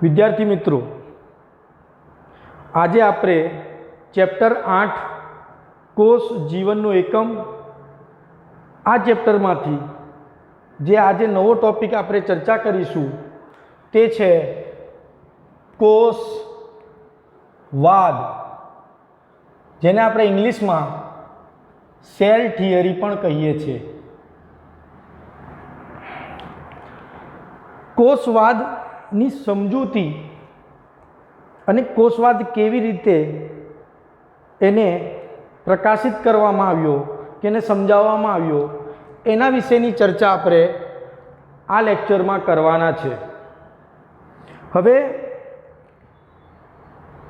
વિદ્યાર્થી મિત્રો, આજે આપણે ચેપ્ટર 8 કોષ જીવનનો એકમ આ ચેપ્ટરમાંથી જે આજે નવો ટોપિક આપણે ચર્ચા કરીશું તે છે કોષવાદ, જેને આપણે ઇંગ્લિશમાં સેલ થિયરી પણ કહીએ છીએ। કોષવાદની સમજૂતી અને કોષવાદ કેવી રીતે એને પ્રકાશિત કરવામાં આવ્યો કે એને સમજાવવામાં આવ્યો એના વિશેની ચર્ચા આપણે આ લેક્ચરમાં કરવાના છે। હવે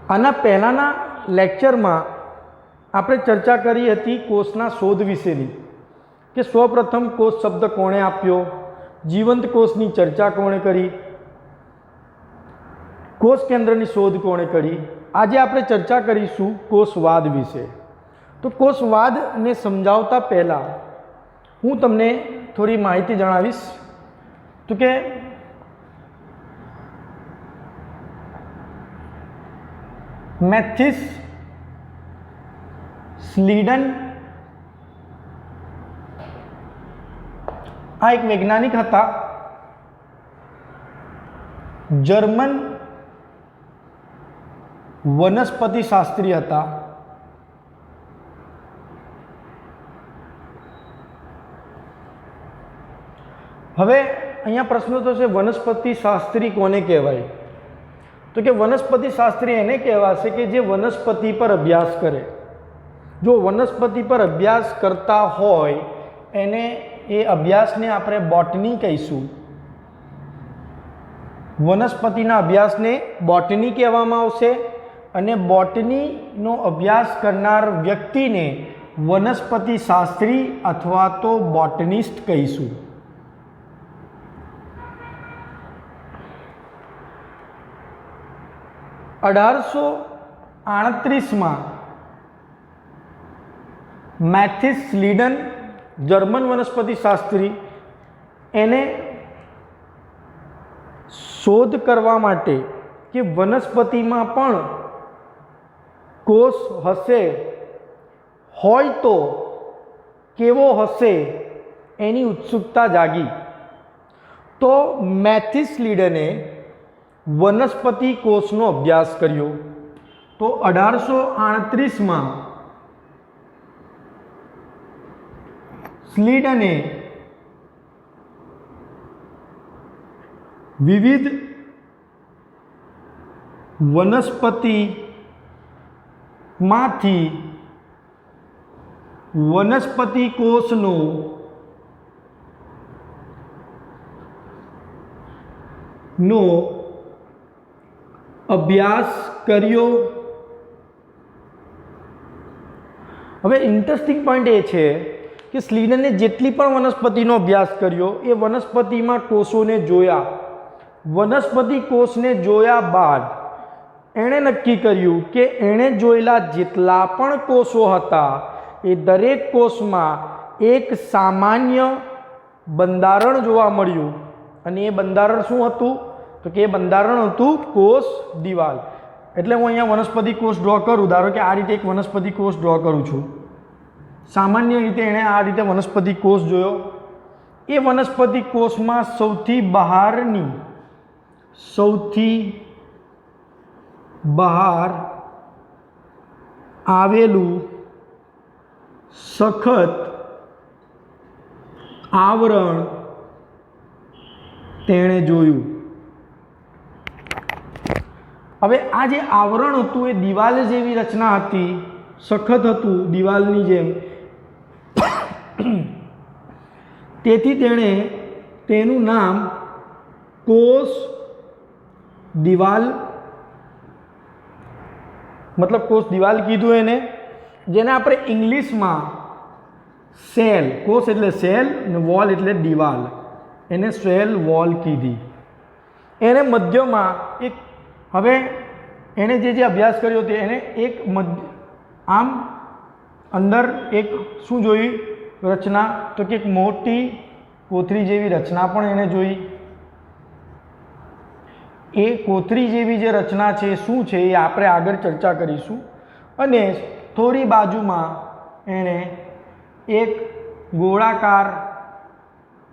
આના પહેલાંના લેક્ચરમાં આપણે ચર્ચા કરી હતી કોષના શોધ વિશેની, કે સૌપ્રથમ કોષ શબ્દ કોણે આપ્યો, જીવંત કોષની ચર્ચા કોણે કરી, કોષ કેન્દ્રની શોધ કોણે કરી। આજે આપણે ચર્ચા કરીશું કોષવાદ વિશે। તો કોષવાદને સમજાવતા પહેલાં હું તમને થોડી માહિતી જણાવીશ। તો કે મેથિસ સ્લીડન આ એક વૈજ્ઞાનિક હતા, જર્મન વનસ્પતિ શાસ્ત્રી હતા। હવે અહીંયા પ્રશ્ન તો છે વનસ્પતિ શાસ્ત્રી કોને કહેવાય? તો કે વનસ્પતિ શાસ્ત્રી એને કહેવાશે કે જે વનસ્પતિ પર અભ્યાસ કરે। જો વનસ્પતિ પર અભ્યાસ કરતા હોય એને એ અભ્યાસને આપણે બોટની કહીશું। વનસ્પતિના અભ્યાસને બોટની કહેવામાં આવશે અને બોટનીનો અભ્યાસ કરનાર વ્યક્તિને વનસ્પતિ શાસ્ત્રી અથવા તો બોટનિસ્ટ કહીશું। (1838) મેથિસ સ્લીડન, જર્મન વનસ્પતિ શાસ્ત્રી, એને શોધ કરવા માટે કે વનસ્પતિમાં પણ કોષ હશે, હોય તો કેવો હશે એની ઉત્સુકતા જાગી। તો મેથિસ સ્લીડને વનસ્પતિ કોષનો અભ્યાસ કર્યો। તો 1838માં સ્લીડને વિવિધ વનસ્પતિમાંથી વનસ્પતિ કોષનો અભ્યાસ કર્યો। હવે ઇન્ટરેસ્ટિંગ પોઈન્ટ એ છે કે સ્લીડને જેટલી પણ વનસ્પતિનો અભ્યાસ કર્યો એ વનસ્પતિમાં કોષોને જોયા। વનસ્પતિ કોષને જોયા બાદ એણે નક્કી કર્યું કે એણે જોયેલા જેટલા પણ કોષો હતા એ દરેક કોષમાં એક સામાન્ય બંધારણ જોવા મળ્યું। અને એ બંધારણ શું હતું? તો કે એ બંધારણ હતું કોષ દિવાલ। એટલે હું અહીંયા વનસ્પતિ કોષ ડ્રો કરું, ધારો કે આ રીતે એક વનસ્પતિ કોષ ડ્રો કરું છું। સામાન્ય રીતે એણે આ રીતે વનસ્પતિ કોષ જોયો। એ વનસ્પતિ કોષમાં સૌથી બહાર આવેલું સખત આવરણ તેણે જોયું। હવે આ જે આવરણ હતું એ દિવાલ જેવી રચના હતી, સખત હતું દિવાલની જેમ, તેથી તેણે તેનું નામ કોષ દિવાલ મતલબ કોષ દિવાલ કીધું એને, જેને આપણે ઇંગ્લિશમાં સેલ, કોષ એટલે સેલ અને વોલ એટલે દિવાલ, એને સેલ વોલ કીધી। એને મધ્યમાં એક, હવે એણે જે અભ્યાસ કર્યો તે એને એક આમ અંદર એક શું જોઈ રચના? તો કે એક મોટી કોથળી જેવી રચના પણ એને જોઈ। એ કોથળી જેવી જે રચના છે શું છે એ આપણે આગળ ચર્ચા કરીશું. અને થોડી બાજુમાં એણે એક ગોળાકાર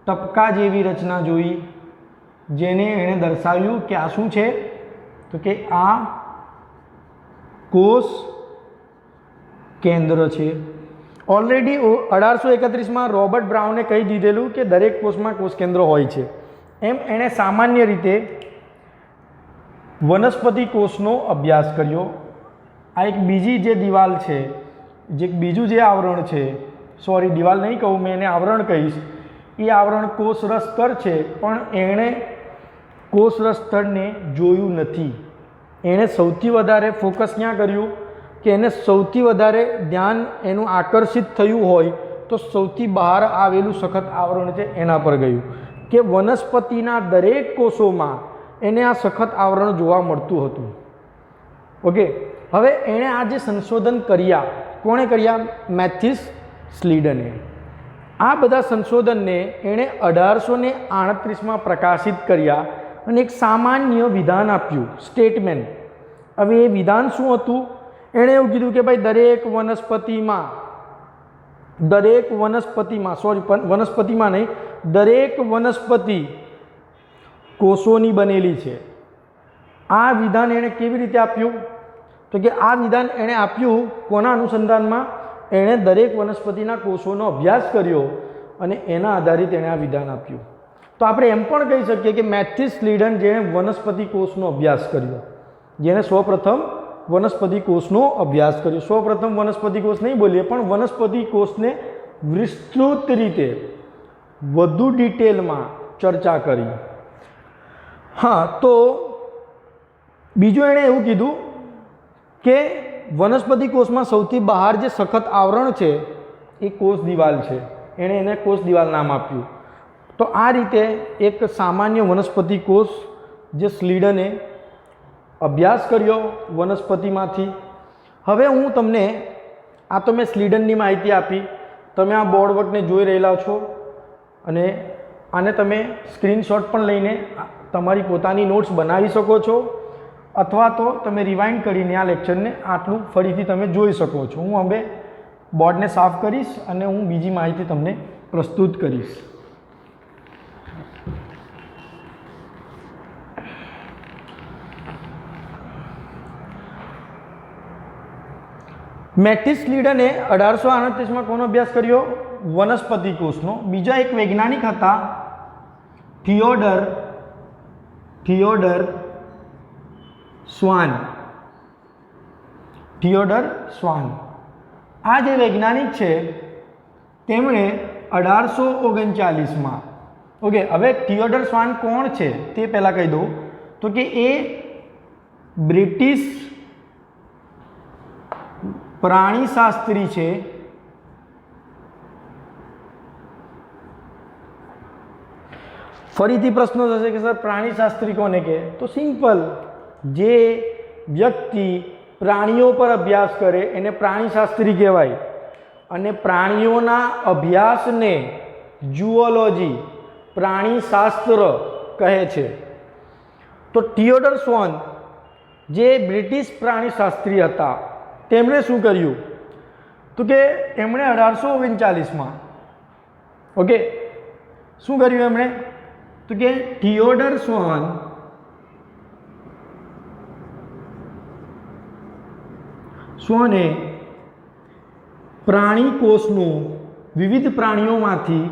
ટપકા જેવી રચના જોઈ, જેને એણે દર્શાવ્યું કે આ શું છે, તો કે આ કોષ કેન્દ્ર છે. ઓલરેડી 1831માં રોબર્ટ બ્રાઉને કહી દીધેલું કે દરેક કોષમાં કોષ કેન્દ્ર હોય છે. એમ એણે સામાન્ય રીતે વનસ્પતિ કોષનો અભ્યાસ કર્યો. આ એક બીજી જે દિવાલ છે, જે બીજું જે આવરણ છે, સોરી દિવાલ નહીં કહું, મેં એને આવરણ કહીશ, એ આવરણ કોષરસ સ્તર છે. પણ એણે કોષરસ સ્તરને જોયું નથી. એણે સૌથી વધારે ફોકસ ક્યાં કર્યું કે એને સૌથી વધારે ધ્યાન એનું આકર્ષિત થયું હોય તો સૌથી બહાર આવેલું સખત આવરણ છે એના પર ગયું, કે વનસ્પતિના દરેક કોષોમાં એને આ સખત આવરણ જોવા મળતું હતું. ઓકે, હવે એણે આ જે સંશોધન કર્યા, કોણે કર્યા? મેથિસ સ્લીડને. આ બધા સંશોધનને એણે 1838માં પ્રકાશિત કર્યા અને એક સામાન્ય વિધાન આપ્યું, સ્ટેટમેન્ટ. હવે એ વિધાન શું હતું? એણે એવું કીધું કે ભાઈ દરેક વનસ્પતિમાં નહીં, દરેક વનસ્પતિ કોષોની બનેલી છે. આ વિધાન એણે કેવી રીતે આપ્યું? તો કે આ વિધાન એણે આપ્યું કોના અનુસંધાનમાં? એણે દરેક વનસ્પતિના કોષોનો અભ્યાસ કર્યો અને એના આધારિત એણે આ વિધાન આપ્યું. તો આપણે એમ પણ કહી શકીએ કે મેથિસ સ્લીડન જેણે વનસ્પતિ કોષનો અભ્યાસ કર્યો, જેણે સૌપ્રથમ વનસ્પતિ કોષનો અભ્યાસ કર્યો. સૌપ્રથમ વનસ્પતિ કોષ નહીં બોલીએ, પણ વનસ્પતિ કોષને વિસ્તૃત રીતે વધુ ડિટેલમાં ચર્ચા કરી. હા, તો બીજું એણે એવું કીધું કે વનસ્પતિ કોષમાં સૌથી બહાર જે સખત આવરણ છે એ કોષ દિવાલ છે. એણે એને કોષ દિવાલ નામ આપ્યું. તો આ રીતે એક સામાન્ય વનસ્પતિ કોષ જે સ્લીડને અભ્યાસ કર્યો વનસ્પતિમાંથી. હવે હું તમને આ તો મેં સ્લીડનની માહિતી આપી, તમે આ બોર્ડ વર્કને જોઈ રહેલા છો અને આને તમે સ્ક્રીનશોટ પણ લઈને તમારી પોતાની નોટ્સ બનાવી શકો છો, અથવા તો તમે રિવાઇન્ડ કરીને આ લેક્ચરને આટલું ફરીથી તમે જોઈ શકો છો. હું હવે બોર્ડને સાફ કરીશ અને હું બીજી માહિતી તમને પ્રસ્તુત કરીશ. મેથિસ સ્લીડને 1838માં કોનો અભ્યાસ કર્યો? વનસ્પતિ કોષનો. બીજા એક વૈજ્ઞાનિક હતા થિયોડર સ્વાન. આ જે વૈજ્ઞાનિક છે તેમણે 1839માં, ઓકે, હવે થિયોડર સ્વાન કોણ છે તે પહેલાં કહી દઉં, તો કે એ બ્રિટિશ પ્રાણીશાસ્ત્રી છે. ફરીથી પ્રશ્ન થશે કે સર પ્રાણીશાસ્ત્રી કોને કહે? તો સિમ્પલ, જે વ્યક્તિ પ્રાણીઓ પર અભ્યાસ કરે એને પ્રાણીશાસ્ત્રી કહેવાય. અને પ્રાણીઓના અભ્યાસને જુઓલોજી, પ્રાણીશાસ્ત્ર કહે છે. તો થિયોડર સ્વાન જે બ્રિટિશ પ્રાણીશાસ્ત્રી હતા, તેમણે શું કર્યું? તો કે એમણે 1839માં, ઓકે, શું કર્યું એમણે? તો કે થિયોડર સ્વાને પ્રાણી કોષનું, વિવિધ પ્રાણીઓમાંથી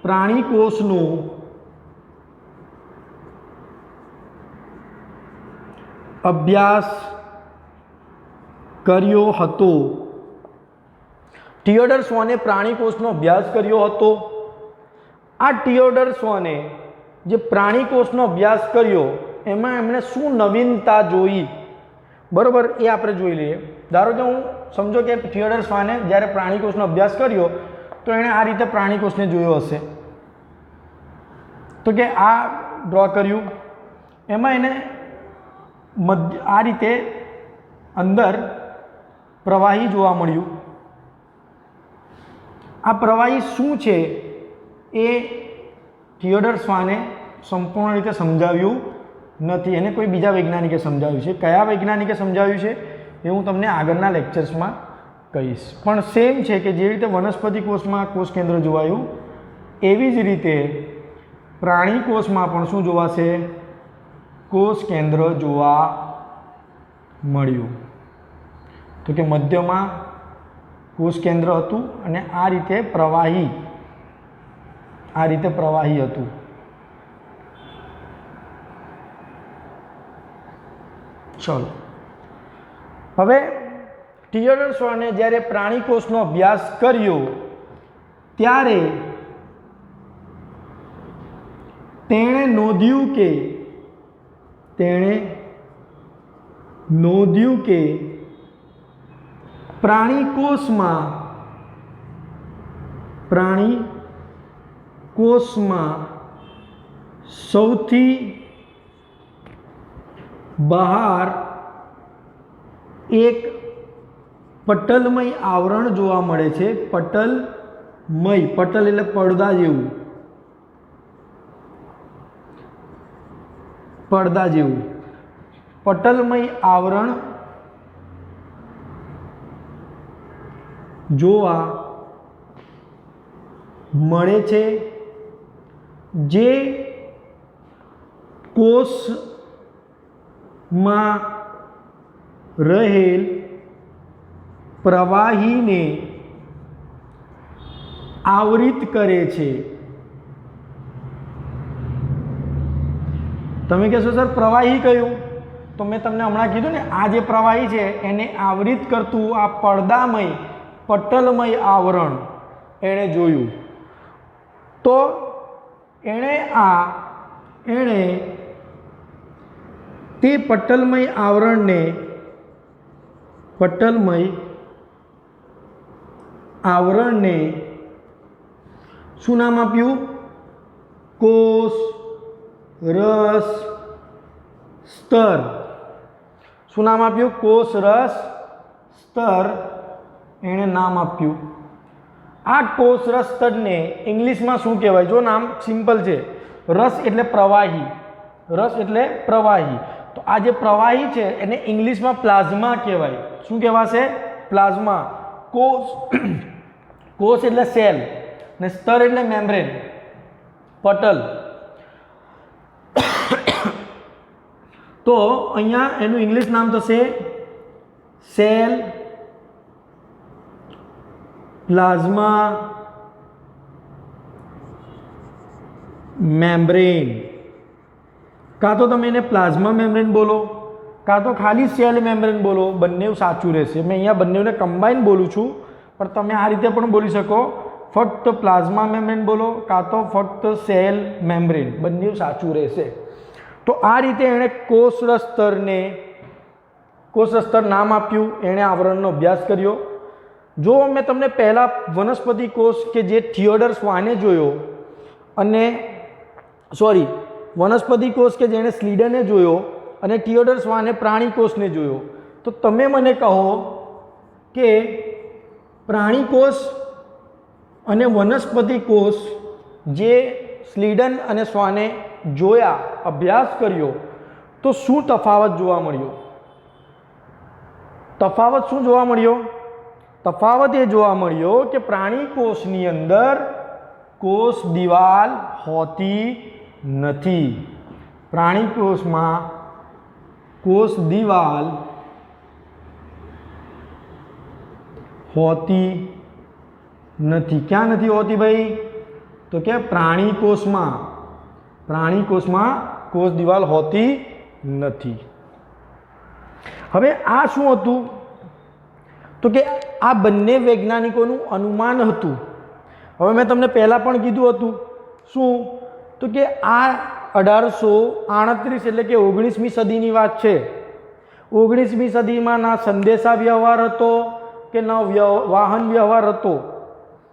પ્રાણી કોષનું અભ્યાસ કર્યો હતો. થિયોડર સ્વાને પ્રાણી કોષનો અભ્યાસ કર્યો હતો. આ થિયોડર સ્વાને જે પ્રાણી કોષનો અભ્યાસ કર્યો એમાં એમણે શું નવીનતા જોઈ, બરાબર, એ આપણે જોઈ લઈએ. ધારો કે હું સમજો કે થિયોડર સ્વાને જ્યારે પ્રાણી કોષનો અભ્યાસ કર્યો તો એણે આ રીતે પ્રાણી કોષને જોયો હશે. તો કે આ ડ્રો કર્યું, એમાં એને આ રીતે અંદર પ્રવાહી જોવા મળ્યું. આ પ્રવાહી શું છે એ થિયોડર સ્વાને સંપૂર્ણ રીતે સમજાવ્યું નથી. એને કોઈ બીજા વૈજ્ઞાનિકે સમજાવ્યું છે. કયા વૈજ્ઞાનિકે સમજાવ્યું છે એ હું તમને આગળના લેક્ચર્સમાં કહીશ. પણ સેમ છે કે જે રીતે વનસ્પતિ કોષમાં કોષ કેન્દ્ર જોવાયું એવી જ રીતે પ્રાણી કોષમાં પણ શું જોવાશે? કોષ કેન્દ્ર જોવા મળ્યું. તો કે મધ્યમાં કોષ કેન્દ્ર હતું અને આ રીતે પ્રવાહી હતું. ચલો હવે થિયોડર સ્વાને જ્યારે પ્રાણી કોષનો અભ્યાસ કર્યો ત્યારે તેણે નોંધ્યું કે પ્રાણી કોષમાં સૌથી બહાર એક પટલમય આવરણ જોવા મળે છે. પટલ એટલે પડદા જેવું પટલમય આવરણ જોવા મળે છે જે કોષમાં રહેલ પ્રવાહીને આવરિત કરે છે. તમે કહેશો સર પ્રવાહી કયું? તો મેં તમને હમણાં કીધું ને, આ જે પ્રવાહી છે એને આવરિત કરતું આ પડદામય પટલમય આવરણ એણે જોયું. તો એણે તે પટલમય આવરણને શું નામ આપ્યું? કોષ રસ સ્તર. શું નામ આપ્યું? કોષ રસ સ્તર એણે નામ આપ્યું. આ કોષ રસ સ્તરને ઇંગ્લિશમાં શું કહેવાય? જો નામ સિમ્પલ છે. રસ એટલે પ્રવાહી. તો આ જે પ્રવાહી છે એને ઇંગ્લિશમાં પ્લાઝ્મા કહેવાય. શું કહેવાશે? પ્લાઝ્મા. કોષ એટલે સેલ ને સ્તર એટલે મેમ્બ્રેન, પટલ. તો અહીંયા એનું ઇંગ્લિશ નામ થશે સેલ, પ્લાઝ્મા મેમ્બ્રેન. કાં તો તમે એને પ્લાઝ્મા મેમ્બ્રેન બોલો, કાં તો ખાલી સેલ મેમ્બ્રેન બોલો, બંને સાચું રહેશે. મેં અહીંયા બંનેને કમ્બાઈન બોલું છું, પણ તમે આ રીતે પણ બોલી શકો. ફક્ત પ્લાઝ્મા મેમ્બ્રેન બોલો કાં તો ફક્ત સેલ મેમ્બ્રેન, બંને સાચું રહેશે. તો આ રીતે એણે કોષરસ સ્તર નામ આપ્યું. એણે આવરણનો અભ્યાસ કર્યો. જો મેં તમને પહેલાં વનસ્પતિ કોષ કે જે થિયોડર સ્વાને જોયો અને વનસ્પતિ કોષ કે જેણે સ્લીડને જોયો અને થિયોડર સ્વાને પ્રાણી કોષને જોયો, તો તમે મને કહો કે પ્રાણી કોષ અને વનસ્પતિ કોષ જે સ્લીડન અને સ્વાને જોયા, અભ્યાસ કર્યો, તો શું તફાવત જોવા મળ્યો? તફાવત શું જોવા મળ્યો? તફાવત એ જોવા મળ્યો કે પ્રાણી કોષની અંદર કોષ દિવાલ હોતી નથી. પ્રાણી કોષમાં કોષ દિવાલ હોતી નથી. ક્યાં નથી હોતી ભાઈ? તો કે પ્રાણી કોષમાં કોષ દિવાલ હોતી નથી. હવે આ શું હતું? તો કે આ બંને વૈજ્ઞાનિકોનું અનુમાન હતું. હવે મેં તમને પહેલાં પણ કીધું હતું શું? તો કે આ 1838 એટલે કે 19મી સદીની વાત છે. 19મી સદીમાં ના સંદેશા વ્યવહાર હતો કે ન વાહન વ્યવહાર હતો.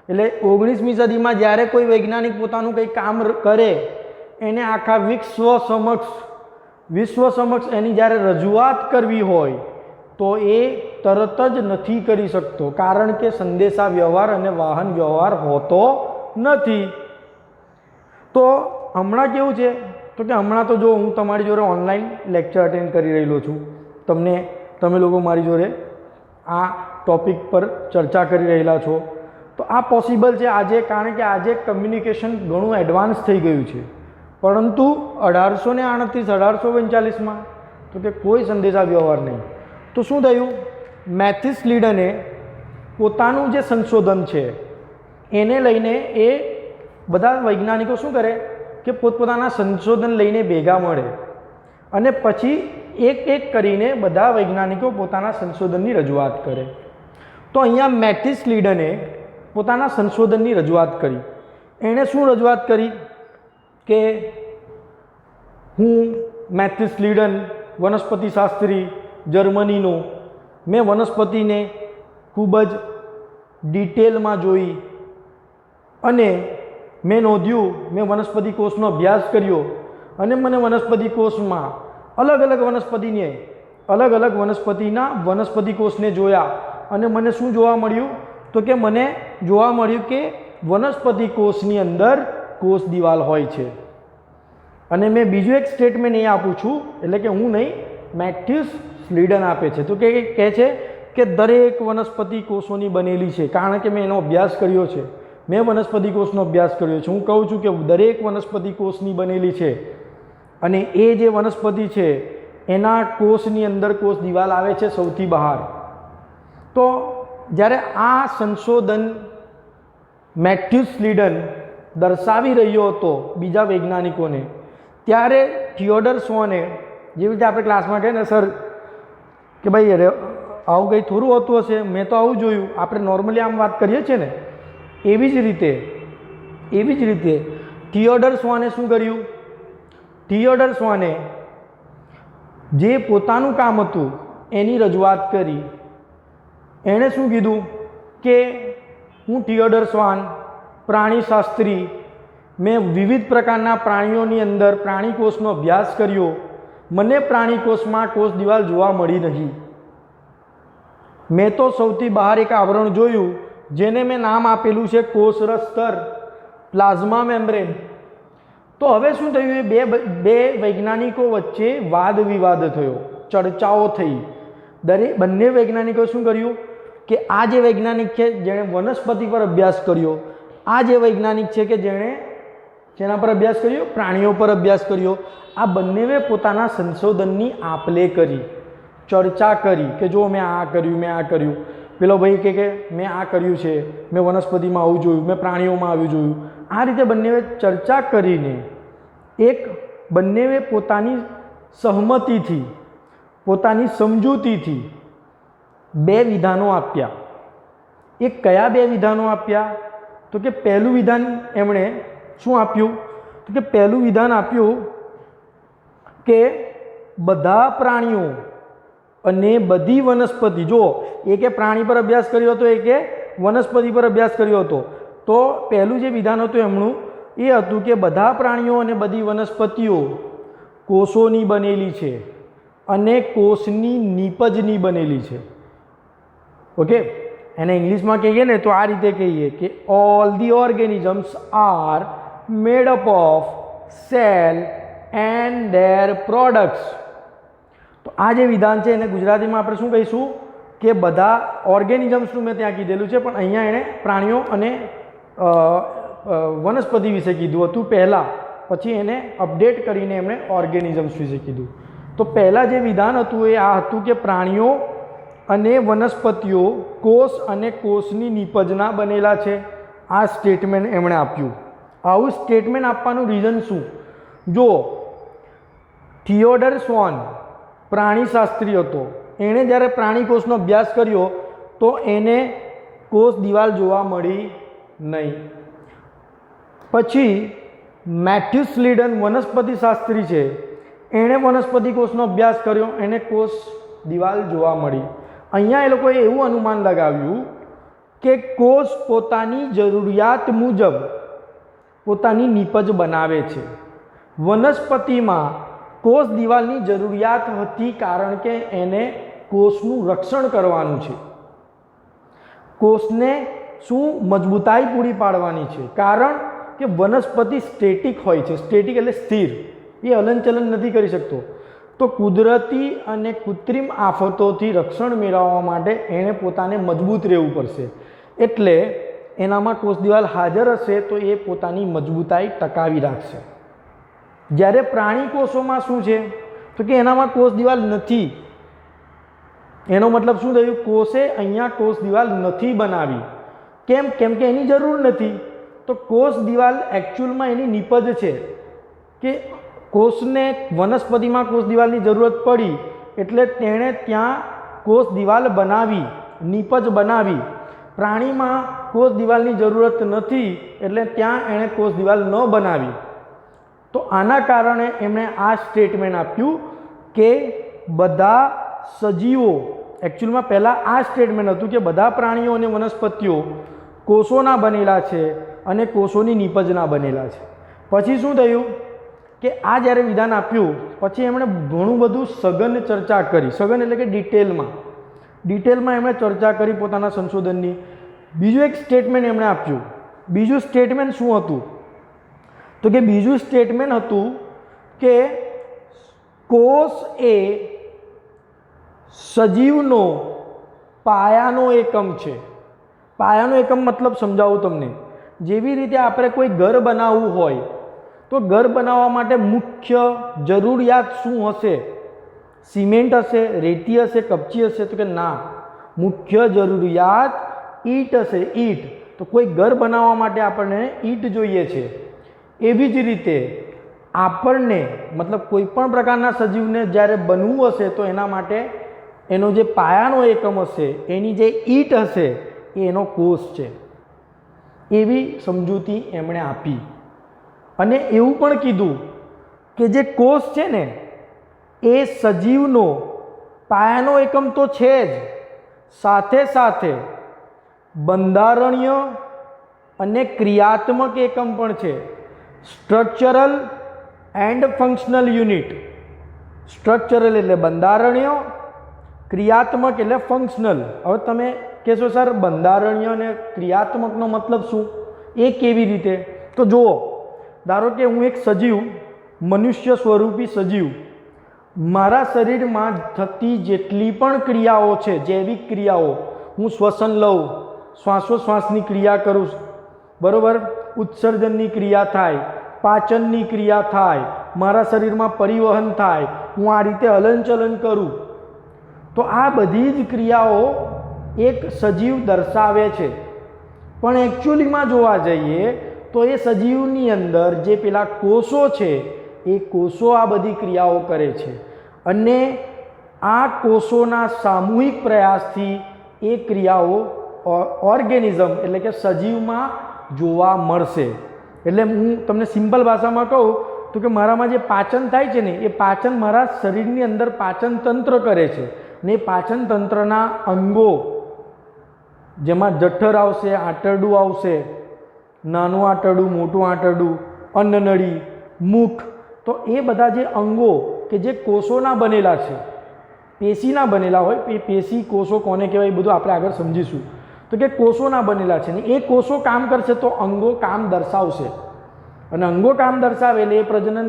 એટલે 19મી સદીમાં જ્યારે કોઈ વૈજ્ઞાનિક પોતાનું કંઈ કામ કરે, એને આખા વિશ્વ સમક્ષ એની જ્યારે રજૂઆત કરવી હોય તો એ તરત જ નથી કરી શકતો, કારણ કે સંદેશા વ્યવહાર અને વાહન વ્યવહાર હોતો નથી. તો હમણાં કેવું છે તો કે હમણાં તો જો હું તમારી જોડે ઓનલાઈન લેક્ચર અટેન્ડ કરી રહેલો છું, તમે લોકો મારી જોડે આ ટૉપિક પર ચર્ચા કરી રહેલા છો, તો આ પોસિબલ છે આજે, કારણ કે આજે કમ્યુનિકેશન ઘણું એડવાન્સ થઈ ગયું છે. પરંતુ 1838 1839માં તો કે કોઈ સંદેશા વ્યવહાર નહીં. તો શું થયું, મેથિસ સ્લીડને પોતાનું જે સંશોધન છે એને લઈને એ બધા વૈજ્ઞાનિકો શું કરે કે પોતપોતાના સંશોધન લઈને ભેગા મળે અને પછી એક એક કરીને બધા વૈજ્ઞાનિકો પોતાના સંશોધનની રજૂઆત કરે. તો અહીંયા મેથિસ સ્લીડને પોતાના સંશોધનની રજૂઆત કરી. એણે શું રજૂઆત કરી કે હું મેથિસ સ્લીડન વનસ્પતિ શાસ્ત્રી જર્મનીનો, મેં વનસ્પતિને ખૂબ જ ડિટેલમાં જોઈ અને મેં નોંધ્યું, મેં વનસ્પતિ કોષનો અભ્યાસ કર્યો અને મને વનસ્પતિ કોષમાં અલગ અલગ વનસ્પતિના વનસ્પતિ કોષને જોયા અને મને શું જોવા મળ્યું, તો કે મને જોવા મળ્યું કે વનસ્પતિ કોષની અંદર કોષ દિવાલ હોય છે. અને મેં બીજું એક સ્ટેટમેન્ટ એ આપું છું, એટલે કે હું નહીં, મેથિસ સ્લીડન આપે છે, તો કે કહે છે કે દરેક વનસ્પતિ કોષોની બનેલી છે, કારણ કે મેં એનો અભ્યાસ કર્યો છે, મેં વનસ્પતિ કોષનો અભ્યાસ કર્યો છે. હું કહું છું કે દરેક વનસ્પતિ કોષની બનેલી છે અને એ જે વનસ્પતિ છે એના કોષની અંદર કોષ દિવાલ આવે છે સૌથી બહાર. તો જ્યારે આ સંશોધન મેથિસ સ્લીડન દર્શાવી રહ્યો હતો બીજા વૈજ્ઞાનિકોને, ત્યારે થિયોડર સ્વોને, જેવી રીતે આપણે ક્લાસમાં કહે ને સર કે ભાઈ આવું કંઈ થોડું હોતું હશે, મેં તો આવું જોયું, આપણે નોર્મલી આમ વાત કરીએ છીએ ને, એવી જ રીતે થિયોડર સ્વોને શું કર્યું, થિયોડર સ્વોને જે પોતાનું કામ હતું એની રજૂઆત કરી. એણે શું કીધું કે હું થિયોડર સ્વાન પ્રાણીશાસ્ત્રી, મેં વિવિધ પ્રકારના પ્રાણીઓની અંદર પ્રાણીકોષનો અભ્યાસ કર્યો, મને પ્રાણીકોષમાં કોષ દિવાલ જોવા મળી નહીં. મેં તો સૌથી બહાર એક આવરણ જોયું જેને મેં નામ આપેલું છે કોષરસ સ્તર, પ્લાઝ્મા મેમ્બ્રેન. તો હવે શું થયું, એ બે વૈજ્ઞાનિકો વચ્ચે વાદ વિવાદ થયો, ચર્ચાઓ થઈ. બંને વૈજ્ઞાનિકો શું કર્યું કે આ જે વૈજ્ઞાનિક છે જેણે વનસ્પતિ પર અભ્યાસ કર્યો, આ જે વૈજ્ઞાનિક છે કે જેણે જેના પર અભ્યાસ કર્યો, પ્રાણીઓ પર અભ્યાસ કર્યો, આ બંનેએ પોતાના સંશોધનની આપ-લે કરી, ચર્ચા કરી કે જો મેં આ કર્યું, પેલો ભાઈ કે મેં આ કર્યું છે, મેં વનસ્પતિમાં આવું જોયું, મેં પ્રાણીઓમાં આવું જોયું. આ રીતે બંનેએ ચર્ચા કરીને બંનેએ પોતાની સહમતિથી, પોતાની સમજૂતીથી બે વિધાનો આપ્યા. એ કયા બે વિધાનો આપ્યા, તો કે પહેલું વિધાન એમણે શું આપ્યું, તો કે પહેલું વિધાન આપ્યું કે બધા પ્રાણીઓ અને બધી વનસ્પતિ, જો એકે પ્રાણી પર અભ્યાસ કર્યો હતો, એકે વનસ્પતિ પર અભ્યાસ કર્યો હતો, તો પહેલું જે વિધાન હતું એમનું એ હતું કે બધા પ્રાણીઓ અને બધી વનસ્પતિઓ કોષોની બનેલી છે અને કોષની નીપજની બનેલી છે. ઓકે, એને ઇંગ્લિશમાં કહીએ ને તો આ રીતે કહીએ કે all the organisms are made up of cell and there products. તો આ જે વિધાન છે એને ગુજરાતીમાં આપણે શું કહીશું કે બધા ઓર્ગેનિઝમ્સનું મેં ત્યાં કીધેલું છે, પણ અહીંયા એણે પ્રાણીઓ અને વનસ્પતિ વિશે કીધું હતું પહેલાં, પછી એને અપડેટ કરીને એમણે ઓર્ગેનિઝમ્સ વિશે કીધું. તો પહેલાં જે વિધાન હતું એ આ હતું કે પ્રાણીઓ અને વનસ્પતિઓ કોષ અને કોષની નીપજના બનેલા છે. આ સ્ટેટમેન્ટ એમણે આપ્યું. આવું સ્ટેટમેન્ટ આપવાનું રીઝન શું, જો થિયોડર સ્વોન પ્રાણીશાસ્ત્રી હતો, એણે જ્યારે પ્રાણી કોષનો અભ્યાસ કર્યો તો એને કોષ દિવાલ જોવા મળી નહીં. પછી મેથિસ સ્લીડન વનસ્પતિ શાસ્ત્રી છે, એણે વનસ્પતિ કોષનો અભ્યાસ કર્યો, એને કોષ દિવાલ જોવા મળી. અહીંયા એ લોકોએ એવું અનુમાન લગાવ્યું કે કોષ પોતાની જરૂરિયાત મુજબ પોતાની નીપજ બનાવે છે. વનસ્પતિમાં કોષ દિવાલની જરૂરિયાત હતી કારણ કે એને કોષનું રક્ષણ કરવાનું છે, કોષને શું મજબૂતાઈ પૂરી પાડવાની છે, કારણ કે વનસ્પતિ સ્ટેટિક હોય છે. સ્ટેટિક એટલે સ્થિર, એ હલનચલન નથી કરી શકતો. તો કુદરતી અને કૃત્રિમ આફતોથી રક્ષણ મેળવવા માટે એણે પોતાને મજબૂત રહેવું પડશે. એટલે એનામાં કોષ દિવાલ હાજર હશે તો એ પોતાની મજબૂતાઈ ટકાવી રાખશે. જ્યારે પ્રાણી કોષોમાં શું છે તો કે એનામાં કોષ દિવાલ નથી. એનો મતલબ શું થયું? કોષે અહીંયા કોષ દિવાલ નથી બનાવી. કેમ? કેમ કે એની જરૂર નથી. તો કોષ દિવાલ એકચ્યુઅલમાં એની નીપજ છે કે કોષને વનસ્પતિમાં કોષ દિવાલની જરૂરત પડી એટલે તેણે ત્યાં કોષ દિવાલ બનાવી, નીપજ બનાવી. પ્રાણીમાં કોષ દિવાલની જરૂરત નથી એટલે ત્યાં એણે કોષ દિવાલ ન બનાવી. તો આના કારણે એમણે આ સ્ટેટમેન્ટ આપ્યું કે બધા સજીવો, એકચ્યુઅલમાં પહેલાં આ સ્ટેટમેન્ટ હતું કે બધા પ્રાણીઓ અને વનસ્પતિઓ કોષોના બનેલા છે અને કોષોની નીપજના બનેલા છે. પછી શું થયું કે આ જ્યારે વિધાન આપ્યું પછી એમણે ઘણું બધું સઘન ચર્ચા કરી. સઘન એટલે કે ડિટેલમાં એમણે ચર્ચા કરી પોતાના સંશોધનની. બીજું એક સ્ટેટમેન્ટ એમણે આપ્યું. બીજું સ્ટેટમેન્ટ શું હતું તો કે બીજું સ્ટેટમેન્ટ હતું કે કોષ એ સજીવનો પાયાનો એકમ છે. પાયાનો એકમ મતલબ સમજાવું તમને. જેવી રીતે આપણે કોઈ ઘર બનાવવું હોય તો ઘર બનાવવા માટે મુખ્ય જરૂરિયાત શું હશે? સિમેન્ટ હશે, રેતી હશે, કપચી હશે? તો કે ના, મુખ્ય જરૂરિયાત ઈંટ હશે, ઈંટ. તો કોઈ ઘર બનાવવા માટે આપણને ઈંટ જોઈએ છે. એવી જ રીતે આપણને મતલબ કોઈ પણ પ્રકારના સજીવને જ્યારે બનવું હશે તો એના માટે એનો જે પાયાનો એકમ હશે, એની જે ઈંટ હશે એ એનો કોષ છે. એવી સમજૂતી એમણે આપી. અને એવું પણ કીધું કે જે કોષ છે ને એ સજીવનો પાયાનો એકમ તો છે જ, સાથે સાથે બંધારણીય અને ક્રિયાત્મક એકમ પણ છે. Structural and functional unit. Structural એટલે બંધારણીય, ક્રિયાત્મક એટલે ફંક્શનલ. હવે તમે કહેશો સર બંધારણીય અને ક્રિયાત્મકનો મતલબ શું? એ કેવી રીતે? તો જુઓ, ધારો કે હું એક સજીવ, મનુષ્ય સ્વરૂપી સજીવ, મારા શરીરમાં થતી જેટલી પણ ક્રિયાઓ છે, જૈવિક ક્રિયાઓ, હું શ્વસન લઉં, શ્વાસોશ્વાસની ક્રિયા કરું, બરાબર, ઉત્સર્જનની ક્રિયા થાય, પાચનની ક્રિયા થાય, મારા શરીરમાં પરિવહન થાય, હું આ રીતે હલનચલન કરું, તો આ બધી જ ક્રિયાઓ એક સજીવ દર્શાવે છે. પણ એકચ્યુઅલીમાં જોવા જઈએ તો એ સજીવની અંદર જે પેલા કોષો છે એ કોષો આ બધી ક્રિયાઓ કરે છે. અને આ કોષોના સામૂહિક પ્રયાસથી એ ક્રિયાઓ ઓર્ગેનિઝમ એટલે કે સજીવમાં જોવા મળશે. એટલે હું તમને સિમ્પલ ભાષામાં કહું તો કે મારામાં જે પાચન થાય છે ને એ પાચન મારા શરીરની અંદર પાચન તંત્ર કરે છે. ને પાચન તંત્રના અંગો જેમાં જઠર આવશે, આંતરડું આવશે, નાનું આંતરડું, મોટું આંતરડું, અન્નનળી, મુખ, તો એ બધા જે અંગો કે જે કોષોના બનેલા છે, પેશીના બનેલા હોય, એ પેશી કોષો કોને કહેવાય એ બધું આપણે આગળ સમજીશું. તો કે કોષોના બનેલા છે ને એ કોષો કામ કરશે તો અંગો કામ દર્શાવશે. અને અંગો કામ દર્શાવે એટલે એ પ્રજનન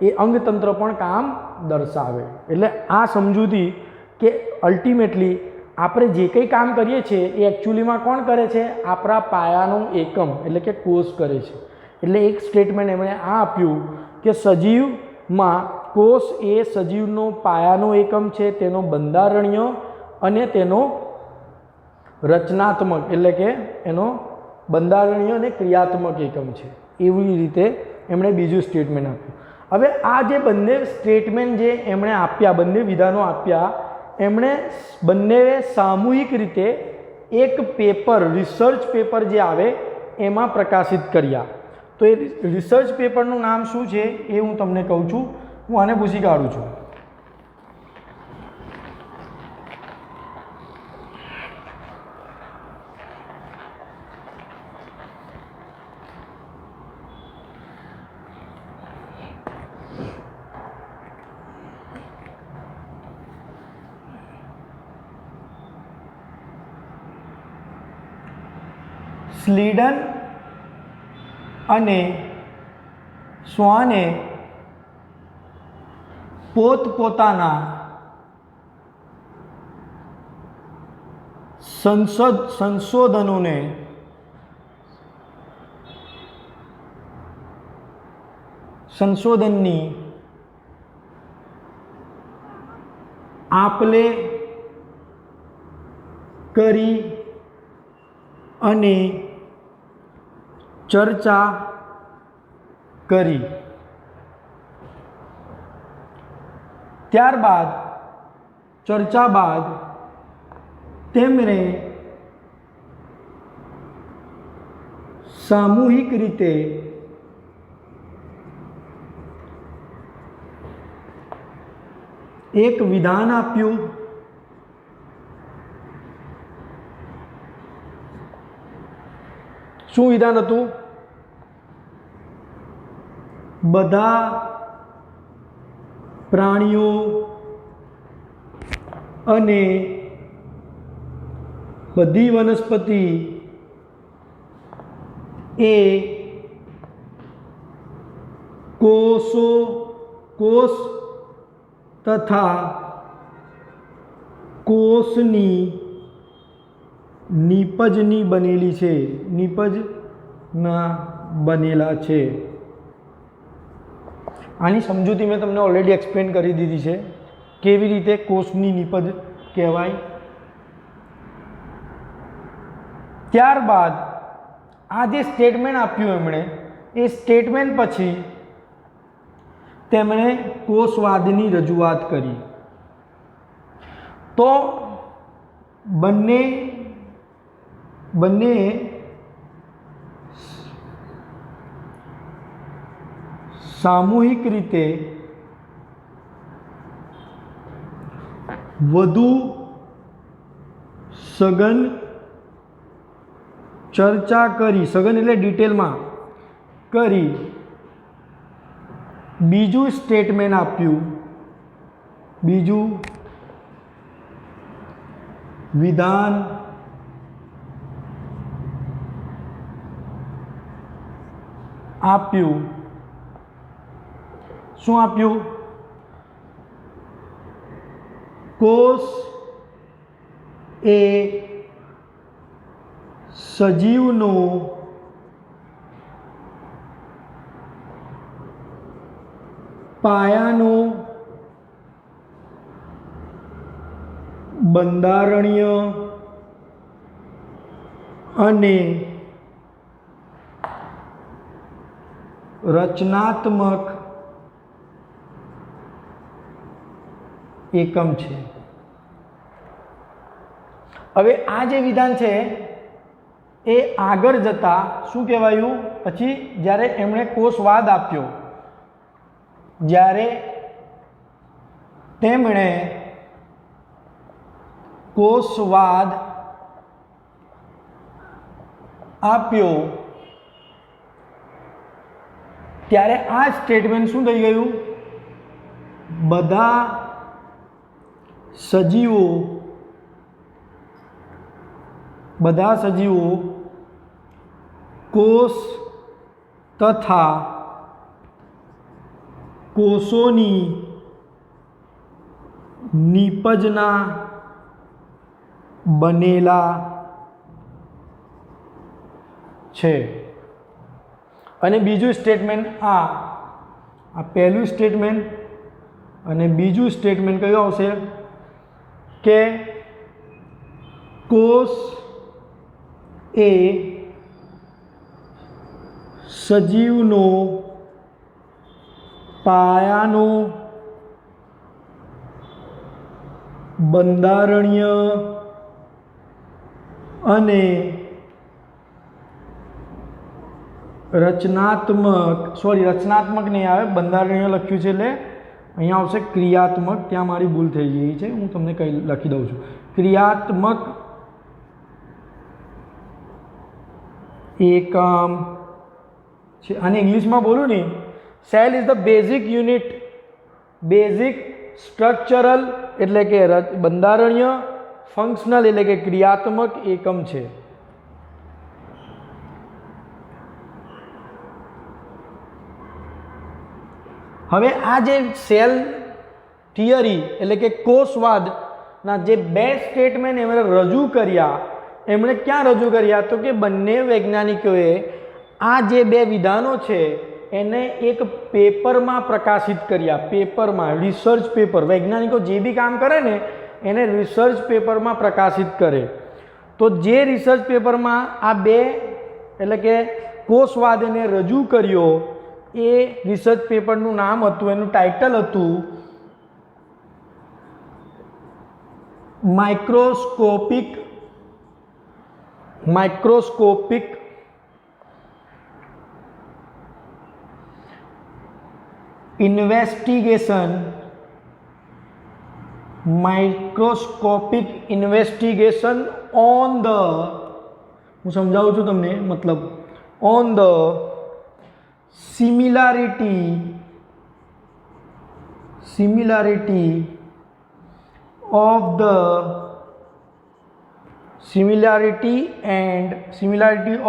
એ અંગતંત્ર પણ કામ દર્શાવે. એટલે આ સમજૂતી કે અલ્ટિમેટલી આપણે જે કંઈ કામ કરીએ છીએ એ એકચ્યુઅલીમાં કોણ કરે છે? આપણા પાયાનો એકમ એટલે કે કોષ કરે છે. એટલે એક સ્ટેટમેન્ટ એમણે આ આપ્યું કે સજીવમાં કોષ એ સજીવનો પાયાનો એકમ છે, તેનો બંધારણીય અને તેનો રચનાત્મક એટલે કે એનો બંધારણીય અને ક્રિયાત્મક એકમ છે. એવી રીતે એમણે બીજું સ્ટેટમેન્ટ આપ્યું. હવે આ જે બંને સ્ટેટમેન્ટ જે એમણે આપ્યા, બંને વિધાનો આપ્યા, એમણે બંનેએ સામૂહિક રીતે એક પેપર, રિસર્ચ પેપર જે આવે એમાં પ્રકાશિત કર્યા. તો એ રિસર્ચ પેપરનું નામ શું છે એ હું તમને કહું છું. હું આને પૂછી કાઢું છું. સ્લીડન અને સ્વાને પોતપોતાના સંશોધનની આપલે કરી અને ચર્ચા કરી. ત્યારબાદ ચર્ચા બાદ તેમણે સામૂહિક રીતે એક વિધાન આપ્યું. શું વિધાન હતું? બધા પ્રાણીઓ અને બધી વનસ્પતિ એ કોષ તથા કોષની નીપજની બનેલી છે, નીપજના બનેલા છે. આની સમજૂતી મેં તમને ઓલરેડી એક્સપ્લેન કરી દીધી છે, કેવી રીતે કોષની નીપજ કહેવાય. ત્યારબાદ આ જે સ્ટેટમેન્ટ આપ્યું એમણે, એ સ્ટેટમેન્ટ પછી તેમણે કોષવાદની રજૂઆત કરી. તો બંને સામૂહિક રીતે વધુ સઘન ચર્ચા કરી, સઘન એટલે ડિટેલમાં કરી, બીજું સ્ટેટમેન્ટ આપ્યું, બીજું વિધાન આપ્યું. શું આપ્યું? કોષ એ સજીવનો પાયાનો બંધારણીય અને રચનાત્મક એકમ છે. હવે આ જે વિધાન છે એ આગળ જતા શું કહેવાયું? પછી જ્યારે એમણે કોષવાદ આપ્યો, જ્યારે તેમણે કોષવાદ આપ્યો ત્યારે આ સ્ટેટમેન્ટ શું થઈ ગયું? બધા સજીવો કોષ તથા કોષોની નીપજના બનેલા છે. અને બીજું સ્ટેટમેન્ટ આ પહેલું સ્ટેટમેન્ટ અને બીજું સ્ટેટમેન્ટ કયું આવશે? કે કોષ એ સજીવનો પાયાનો બંધારણીય અને રચનાત્મક નહીં આવે, બંધારણીય લખ્યું છે એટલે અહીંયા આવશે ક્રિયાત્મક. ત્યાં મારી ભૂલ થઈ ગઈ છે, હું તમને લખી દઉં છું. ક્રિયાત્મક એકમ છે. અને ઇંગ્લિશમાં બોલું ને, cell is the basic unit, basic structural એટલે કે બંધારણીય, ફંક્શનલ એટલે કે ક્રિયાત્મક એકમ છે. હવે આ જે સેલ થિયરી એટલે કે કોષવાદના જે બે સ્ટેટમેન્ટ એમણે રજૂ કર્યા, એમણે ક્યાં રજૂ કર્યા? તો કે બંને વૈજ્ઞાનિકોએ આ જે બે વિધાનો છે એને એક પેપરમાં પ્રકાશિત કર્યા. પેપરમાં, રિસર્ચ પેપર. વૈજ્ઞાનિકો જે બી કામ કરે ને એને રિસર્ચ પેપરમાં પ્રકાશિત કરે. તો જે રિસર્ચ પેપરમાં આ બે એટલે કે કોષવાદ એને રજૂ કર્યો, એ રિસર્ચ પેપરનું નામ હતું, એનું ટાઇટલ હતું માઇક્રોસ્કોપિક ઇન્વેસ્ટિગેશન ઓન ધ, હું સમજાવું છું તમને, મતલબ on the similarity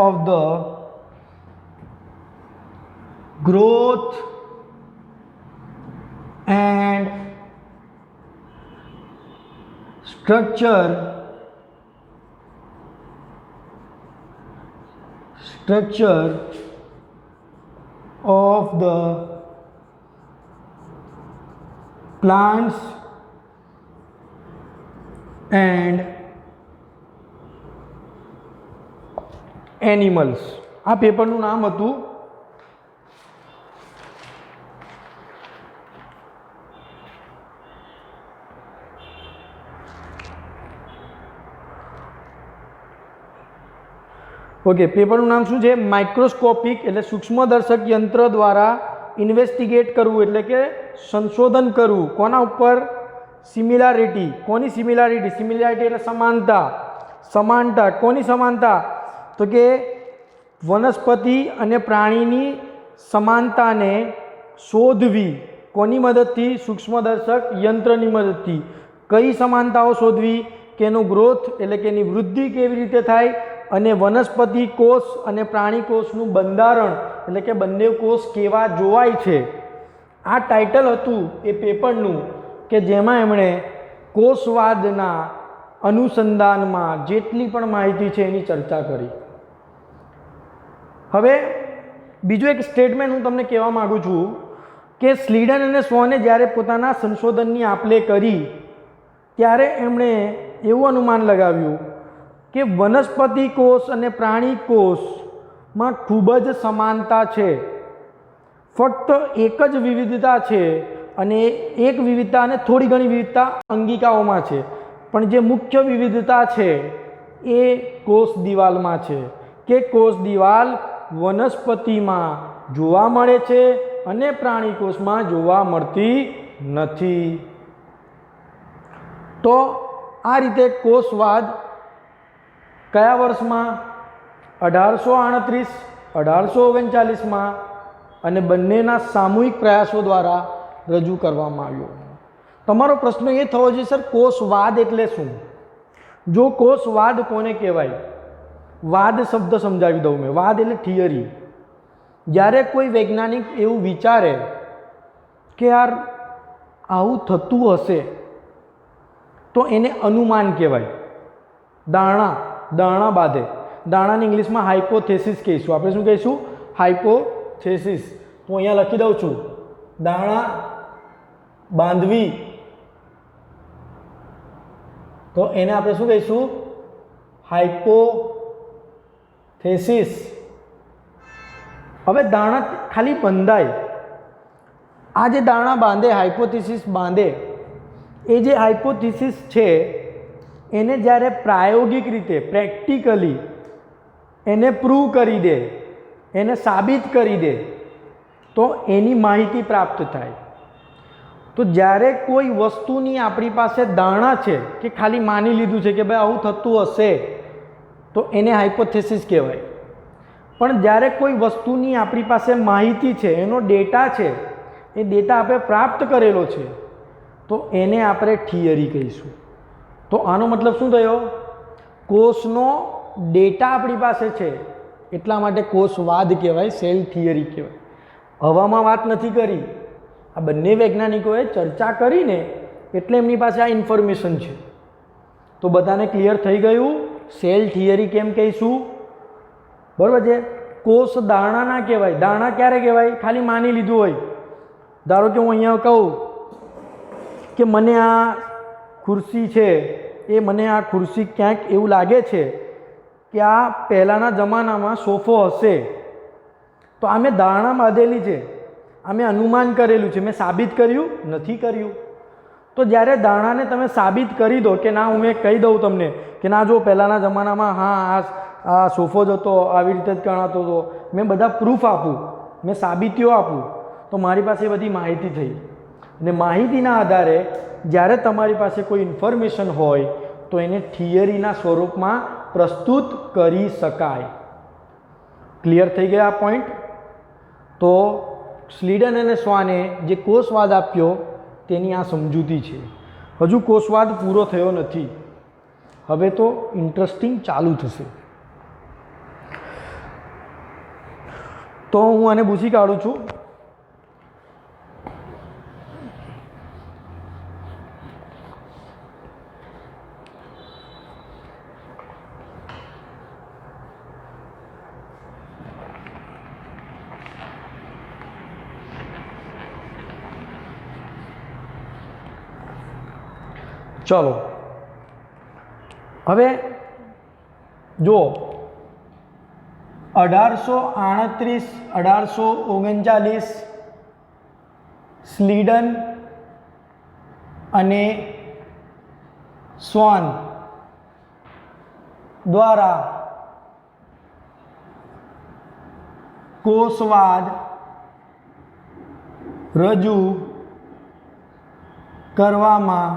of the growth and structure of the plants and animals. આ પેપરનું નામ હતું પેપરનું નામ શું છે? માઇક્રોસ્કોપિક એટલે સૂક્ષ્મદર્શક યંત્ર દ્વારા ઇન્વેસ્ટિગેટ કરવું એટલે કે સંશોધન કરવું. કોના ઉપર? સિમિલારિટી. કોની સિમિલારિટી? સિમિલારિટી એટલે સમાનતા. કોની સમાનતા? તો કે વનસ્પતિ અને પ્રાણીની સમાનતાને શોધવી. કોની મદદથી? સૂક્ષ્મદર્શક યંત્રની મદદથી. કઈ સમાનતાઓ શોધવી? કે એનો ગ્રોથ એટલે કે એની વૃદ્ધિ કેવી રીતે થાય, અને વનસ્પતિ કોષ અને પ્રાણી કોષનું બંધારણ એટલે કે બંને કોષ કેવા જોવાય છે. આ ટાઇટલ હતું એ પેપરનું કે જેમાં એમણે કોષવાદના અનુસંધાનમાં જેટલી પણ માહિતી છે એની ચર્ચા કરી. હવે બીજું એક સ્ટેટમેન્ટ હું તમને કહેવા માગું છું કે સ્લીડન અને સ્વોને જ્યારે પોતાના સંશોધનની આપ-લે કરી ત્યારે એમણે એવું અનુમાન લગાવ્યું કે વનસ્પતિ કોષ અને પ્રાણી કોષમાં ખૂબ જ સમાનતા છે. ફક્ત એક જ વિવિધતા છે, અને એક વિવિધતા અને થોડી ઘણી વિવિધતા અંગિકાઓમાં છે, પણ જે મુખ્ય વિવિધતા છે એ કોષ દિવાલમાં છે કે કોષ દિવાલ વનસ્પતિમાં જોવા મળે છે અને પ્રાણી કોષમાં જોવા મળતી નથી. તો આ રીતે કોષવાદ કયા વર્ષમાં? 1838, 1839માં, અને બંનેના સામૂહિક પ્રયાસો દ્વારા રજૂ કરવામાં આવ્યો. તમારો પ્રશ્ન એ થવો જોઈએ, સર કોષવાદ એટલે શું? જો કોષવાદ કોને કહેવાય? વાદ શબ્દ સમજાવી દઉં મેં. વાદ એટલે થિયરી. જ્યારે કોઈ વૈજ્ઞાનિક એવું વિચારે કે યાર આવું થતું હશે, તો એને અનુમાન કહેવાય. દાણા બાંધે. દાણાની ઇંગ્લિશમાં હાઇપોથેસિસ કહીશું. આપણે શું કહીશું? હાઇપોથેસિસ. હું અહીંયા લખી દઉં છું, દાણા બાંધવી. તો એને આપણે શું કહીશું? હાઇપોથેસિસ. હવે દાણા ખાલી બંધાય. આ જે દાણા બાંધે, હાઇપોથેસિસ બાંધે, એ જે હાઇપોથેસિસ છે એને જ્યારે પ્રાયોગિક રીતે પ્રેક્ટિકલી એને પ્રૂવ કરી દે, એને સાબિત કરી દે, તો એની માહિતી પ્રાપ્ત થાય. તો જ્યારે કોઈ વસ્તુની આપણી પાસે દાણા છે કે ખાલી માની લીધું છે કે ભાઈ આવું થતું હશે, તો એને હાઇપોથેસિસ કહેવાય. પણ જ્યારે કોઈ વસ્તુની આપણી પાસે માહિતી છે, એનો ડેટા છે, એ ડેટા આપણે પ્રાપ્ત કરેલો છે, તો એને આપણે થિયરી કહીશું. તો આનો મતલબ શું થયો? કોષનો ડેટા આપણી પાસે છે એટલા માટે કોષવાદ કહેવાય, સેલ થિયરી કહેવાય. હવામાં વાત નથી કરી આ બંને વૈજ્ઞાનિકોએ ચર્ચા કરીને એટલે એમની પાસે આ ઇન્ફોર્મેશન છે. તો બધાને ક્લિયર થઈ ગયું સેલ થિયરી કેમ કહીશું? બરાબર છે. કોષ દાણા ના કહેવાય. દાણા ક્યારે કહેવાય? ખાલી માની લીધું હોય. ધારો કે હું અહીંયા કહું કે મને આ ખુરશી છે, એ મને આ ખુરશી ક્યાંક એવું લાગે છે કે આ પહેલાંના જમાનામાં સોફો હશે, તો આ મેં ધારણા બાંધેલી છે, આ મેં અનુમાન કરેલું છે, મેં સાબિત કર્યું નથી કર્યું. તો જ્યારે ધારણાને તમે સાબિત કરી દો કે ના, હું મેં કહી દઉં તમને કે ના જો પહેલાંના જમાનામાં હા આ સોફો જ હતો, આવી રીતે જ ગણાતો હતો, મેં બધા પ્રૂફ આપું, મેં સાબિતીઓ આપું, તો મારી પાસે બધી માહિતી થઈ. અને માહિતીના આધારે જ્યારે તમારી પાસે કોઈ ઇન્ફોર્મેશન હોય તો એને થિયરીના સ્વરૂપમાં પ્રસ્તુત કરી શકાય. ક્લિયર થઈ ગયા આ પોઈન્ટ? તો સ્લીડન અને સ્વાને જે કોષવાદ આપ્યો તેની આ સમજૂતી છે. હજુ કોષવાદ પૂરો થયો નથી, હવે તો ઇન્ટરેસ્ટિંગ ચાલુ થશે. તો હું આને પૂછી કાઢું છું. ચલો હવે જો 1838-1839 સ્લીડન અને સ્વાન દ્વારા કોષવાદ રજૂ કરવામાં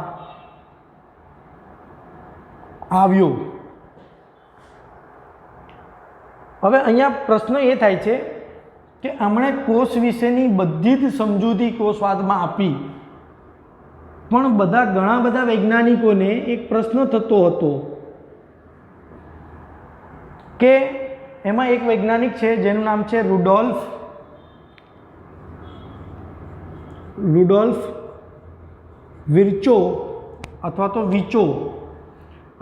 આવ્યો. હવે અહીંયા પ્રશ્ન એ થાય છે કે આમણે કોષ વિશેની બધી જ સમજૂતી કોષવાદમાં આપી, પણ ઘણા બધા વૈજ્ઞાનિકોને એક પ્રશ્ન થતો હતો કે એમાં એક વૈજ્ઞાનિક છે જેનું નામ છે રુડોલ્ફ વિર્ચો અથવા તો વિચો,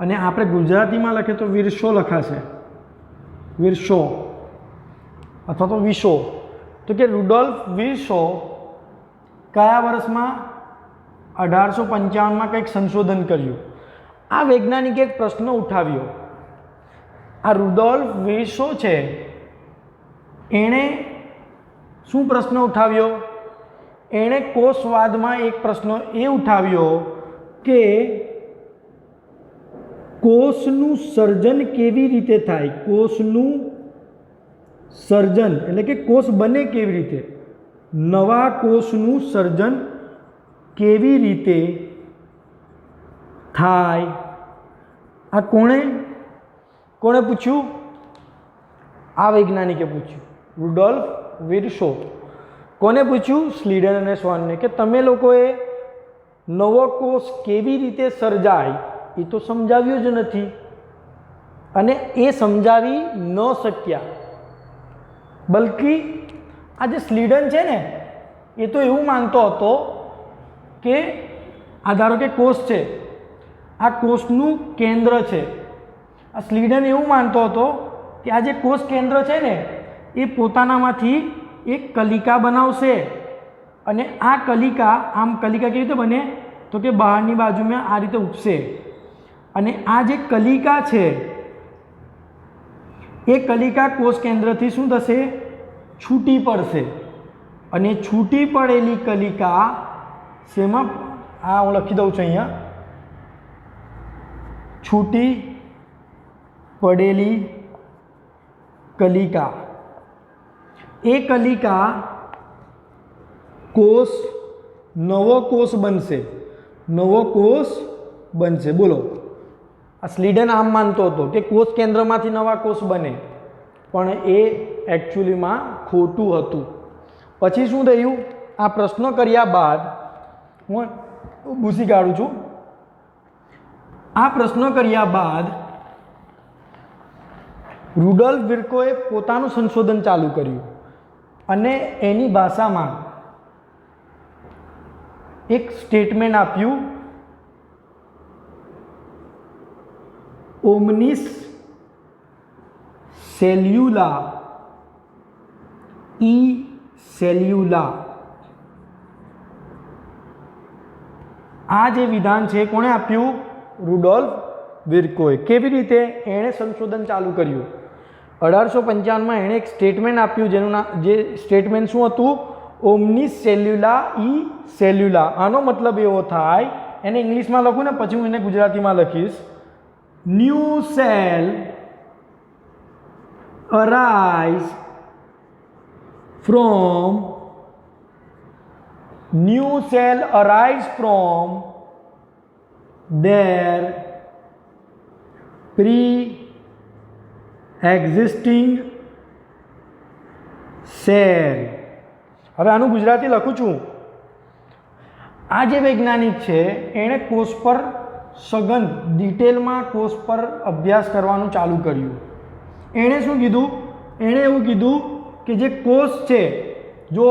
અને આપણે ગુજરાતીમાં લખીએ તો વિરશો લખાશે, વિરશો અથવા તો વિશો. તો કે રુડોલ્ફ વિર્શો કયા વર્ષમાં? 1855માં કંઈક સંશોધન કર્યું. આ વૈજ્ઞાનિકે એક પ્રશ્ન ઉઠાવ્યો. આ રુડોલ્ફ વિર્શો છે, એણે શું પ્રશ્ન ઉઠાવ્યો? એણે કોષવાદમાં એક પ્રશ્ન એ ઉઠાવ્યો કે કોષનું સર્જન કેવી રીતે થાય? કોષનું સર્જન એટલે કે કોષ બને કેવી રીતે? નવા કોષનું સર્જન કેવી રીતે થાય? આ કોણે પૂછ્યું? આ વૈજ્ઞાનિકે પૂછ્યું, રુડોલ્ફ વિર્શો. કોને પૂછ્યું? સ્લીડન અને સ્વાનને, કે તમે લોકોએ નવો કોષ કેવી રીતે સર્જાય એ તો સમજાવ્યું જ નથી, અને એ સમજાવી ન શક્યા. બલકી આ જે સ્લીડન છે ને, એ તો એવું માનતો હતો કે આ ધારો કે કોષ છે, આ કોષનું કેન્દ્ર છે. આ સ્લીડન એવું માનતો હતો કે આ જે કોષ કેન્દ્ર છે ને, એ પોતાનામાંથી એક કલિકા બનાવશે, અને આ કલિકા, આમ કલિકા કેવી રીતે બને? તો કે બહારની બાજુમાં આ રીતે ઉગશે, અને આ જે કલિકા છે એ કલિકા કોષ કેન્દ્રથી શું થશે? છૂટી પડશે, અને છૂટી પડેલી કલિકા શેમાં? આ હું લખી દઉં છું અહીંયા, છૂટી પડેલી કલિકા. એ કલિકા કોષ, નવો કોષ બનશે, નવો કોષ બનશે. બોલો, આ સ્લીડન આમ માનતો હતો કે કોષ કેન્દ્રમાંથી નવા કોષ બને, પણ એ એકચ્યુઅલીમાં ખોટું હતું. પછી શું થયું? આ પ્રશ્નો કર્યા બાદ હું ભૂસી કાઢું છું. આ પ્રશ્નો કર્યા બાદ રુડોલ્ફ વિર્કોએ પોતાનું સંશોધન ચાલુ કર્યું, અને એની ભાષામાં એક સ્ટેટમેન્ટ આપ્યું, ઓમનિસ સેલ્યુલા ઈ સેલ્યુલા. આ જે વિધાન છે કોણે આપ્યું? રુડોલ્ફ વિર્કોએ. કેવી રીતે? એણે સંશોધન ચાલુ કર્યું 1855માં. એણે એક સ્ટેટમેન્ટ આપ્યું જેનું નામ, જે સ્ટેટમેન્ટ શું હતું? ઓમનિસ સેલ્યુલા ઈ સેલ્યુલા. આનો મતલબ એવો થાય, એને ઇંગ્લિશમાં લખું ને પછી હું એને ગુજરાતીમાં લખીશ. New cell arise from new cell arise from their pre-existing cell. હવે આનું ગુજરાતી લખું છું. આ જે વૈજ્ઞાનિક છે એણે કોષ પર સઘન ડિટેલમાં કોષ પર અભ્યાસ કરવાનું ચાલુ કર્યું. એણે શું કીધું? એણે એવું કીધું કે જે કોષ છે, જો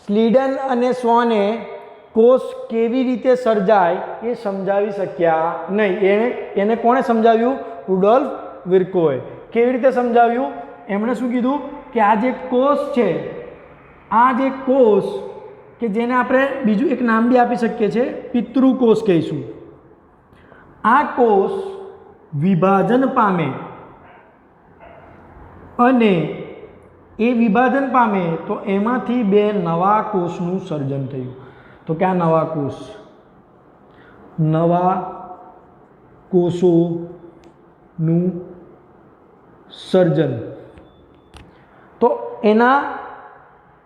સ્લીડન અને સ્વોને કોષ કેવી રીતે સર્જાય એ સમજાવી શક્યા નહીં. એને કોણે સમજાવ્યું? રુડોલ્ફ વિર્કોએ. કેવી રીતે સમજાવ્યું? એમણે શું કીધું કે આ જે કોષ છે, આ જે કોષ કે જેને આપણે બીજું એક નામ બી આપી શકીએ છીએ, પિતૃકોષ કહીશું. આ કોષ વિભાજન પામે અને એ વિભાજન પામે તો એમાંથી બે નવા કોષનું સર્જન થયું. તો ક્યાં નવા કોષ? નવા કોષોનું સર્જન. તો એના